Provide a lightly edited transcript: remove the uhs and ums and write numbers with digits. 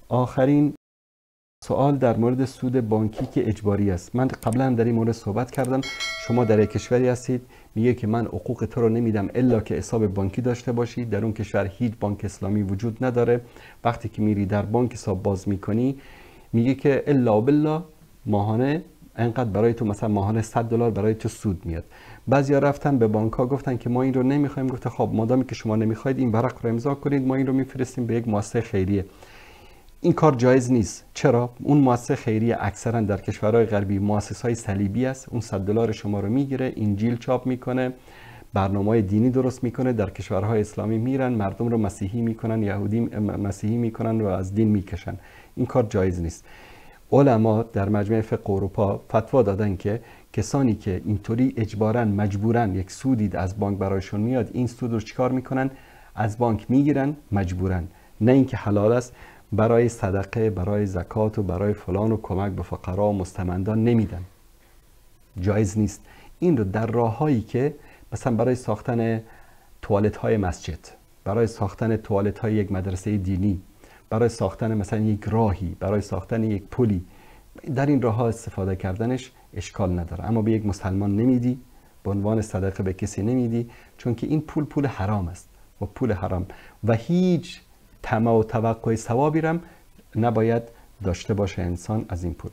آخرین سوال در مورد سود بانکی که اجباری است. من قبلا در این مورد صحبت کردم. شما در یک کشوری هستید، میگه که من حقوق تو رو نمیدم الا که حساب بانکی داشته باشی. در اون کشور هیچ بانک اسلامی وجود نداره. وقتی که میری در بانک حساب باز میکنی، میگه که الا بالله ماهانه انقدر برای تو، مثلا ماهانه $100 برای تو سود میاد. بعضیا رفتن به بانک ها گفتن که ما این رو نمیخوایم. گفته خب مادامی که شما نمیخواید این ورق رو امضا کنید، ما این رو میفرستیم به یک مؤسسه خیریه. این کار جایز نیست. چرا؟ اون مؤسسه خیریه اکثرا در کشورهای غربی مؤسسه‌های صلیبی است. اون $100 شما رو میگیره، انجیل چاپ میکنه، برنامه‌های دینی درست میکنه، در کشورهای اسلامی میرن مردم رو مسیحی میکنن، یهودی مسیحی میکنن و از دین میکشن. این کار جایز نیست. علما در مجمع فقه اروپا فتوا دادن که کسانی که اینطوری اجباراً مجبوراً یک سودی از بانک برایشون میاد، این سود رو چیکار میکنن؟ از بانک میگیرن مجبوراً، نه اینکه حلال است. برای صدقه، برای زکات و برای فلان و کمک به فقرا و مستمندان نمیدن. جایز نیست. این رو در راههایی که مثلا برای ساختن توالت های مسجد، برای ساختن توالت های یک مدرسه دینی، برای ساختن مثلا یک راهی، برای ساختن یک پلی، در این راه ها استفاده کردنش اشکال نداره. اما به یک مسلمان نمیدی، به عنوان صدقه به کسی نمیدی، چون که این پول حرام است و پول حرام و هیچ طمع و توقع ثوابی رم نباید داشته باشه انسان از این پول.